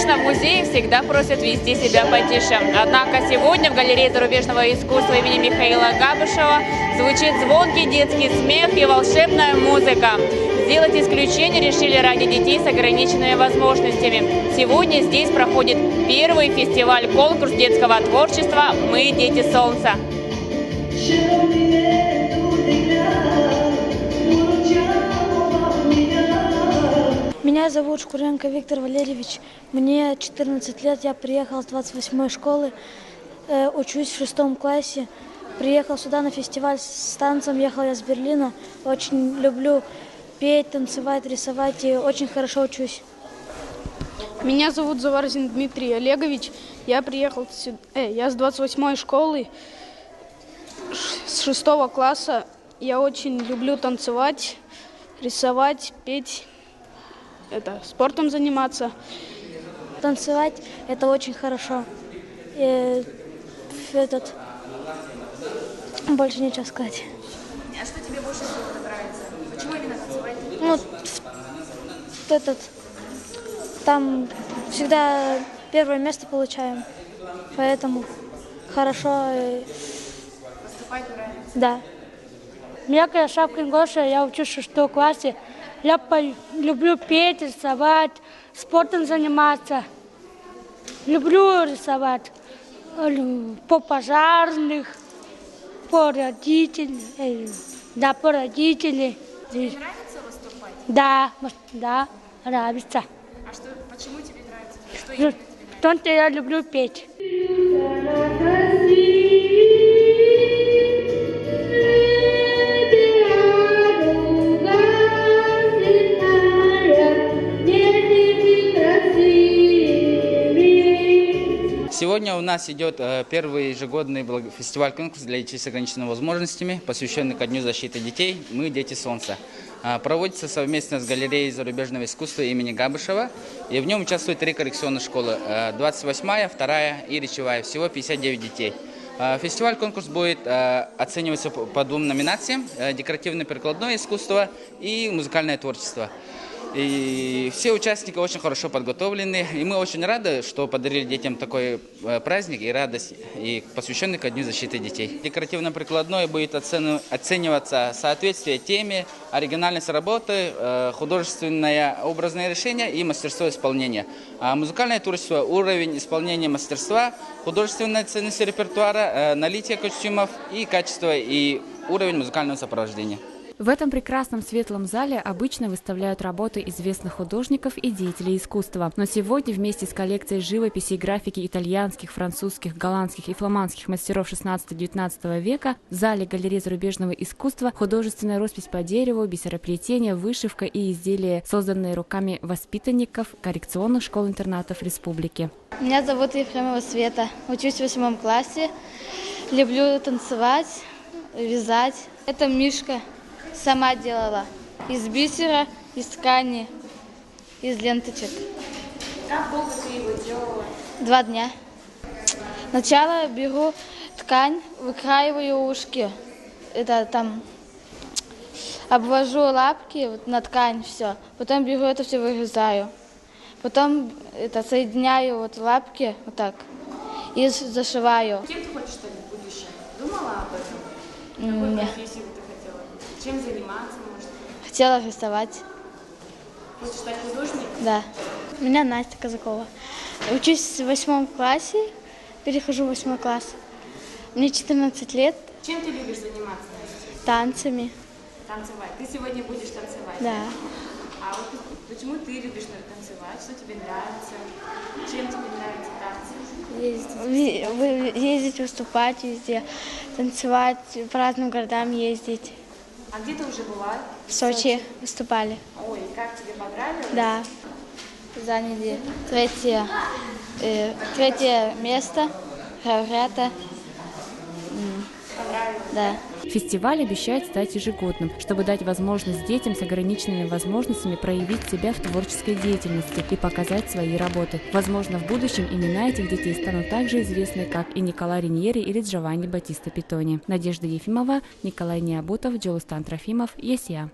Обычно в музее всегда просят вести себя потише. Однако сегодня в галерее зарубежного искусства имени Михаила Габышева звучит звонкий детский смех и волшебная музыка. Сделать исключение решили ради детей с ограниченными возможностями. Сегодня здесь проходит первый фестиваль-конкурс детского творчества «Мы – дети солнца». Меня зовут Шкуренко Виктор Валерьевич. Мне 14 лет, я приехал с 28-й школы, учусь в 6 классе. Приехал сюда на фестиваль с танцем, ехал я с Берлина. Очень люблю петь, танцевать, рисовать и очень хорошо учусь. Меня зовут Заварзин Дмитрий Олегович. Я приехал сюда, я с 28-й школы, с 6 класса. Я очень люблю танцевать, рисовать, петь, спортом заниматься. Танцевать – это очень хорошо. Больше нечего сказать. А что тебе больше всего нравится? Почему именно танцевать? Там всегда первое место получаем, поэтому хорошо. Выступать нравится? Да. Меня Шапкин Гоша, я учусь в 6 классе. Я люблю петь, рисовать, спортом заниматься. Люблю рисовать по пожарных, по родителям. По родителям. Тебе нравится выступать? Да, нравится. А почему тебе нравится? Что именно тебе нравится? Потому что я люблю петь. Сегодня у нас идет первый ежегодный фестиваль-конкурс для детей с ограниченными возможностями, посвященный ко Дню защиты детей «Мы – дети солнца». Проводится совместно с галереей зарубежного искусства имени Габышева, и в нем участвуют 3 коррекционные школы – 28-я, 2-я и речевая, всего 59 детей. Фестиваль-конкурс будет оцениваться по 2 номинациям – декоративно-прикладное искусство и музыкальное творчество. И все участники очень хорошо подготовлены, и мы очень рады, что подарили детям такой праздник и радость, и посвященный ко Дню защиты детей. Декоративно-прикладное будет оцениваться соответствие теме, оригинальность работы, художественное образное решение и мастерство исполнения. А музыкальное творчество – уровень исполнения мастерства, художественная ценность репертуара, наличие костюмов и качество и уровень музыкального сопровождения. В этом прекрасном светлом зале обычно выставляют работы известных художников и деятелей искусства. Но сегодня вместе с коллекцией живописи и графики итальянских, французских, голландских и фламандских мастеров 16-19 века в зале галереи зарубежного искусства художественная роспись по дереву, бисероплетение, вышивка и изделия, созданные руками воспитанников коррекционных школ-интернатов республики. Меня зовут Ефремова Света. Учусь в 8 классе. Люблю танцевать, вязать. Это Мишка. Сама делала. Из бисера, из ткани, из ленточек. Как долго ты его делала? 2 дня. Сначала беру ткань, выкраиваю ушки. Обвожу лапки на ткань, все. Потом беру это все, вырезаю. Потом соединяю лапки вот так и зашиваю. Кем ты хочешь стать в будущем? Думала об этом? Какую профессию ты хотела? Чем заниматься, может? Хотела рисовать. Хочешь стать художником? Да. Меня Настя Казакова. Учусь в 8 классе, перехожу в 8 класс. Мне 14 лет. Чем ты любишь заниматься, Настя? Танцами. Танцевать. Ты сегодня будешь танцевать? Да. А вот почему ты любишь танцевать? Что тебе нравится? Чем тебе нравятся танцы? Ездить, выступать везде, танцевать, по разным городам ездить. А где ты уже была? В Сочи выступали. Ой, как тебе понравилось? Да. Заняли 3 место, лауреата. Понравилось? Да. Фестиваль обещает стать ежегодным, чтобы дать возможность детям с ограниченными возможностями проявить себя в творческой деятельности и показать свои работы. Возможно, в будущем имена этих детей станут так же известны, как и Николай Риньери или Джованни Батиста Питони. Надежда Ефимова, Николай Необутов, Джолустан Трофимов, ЕСЯ.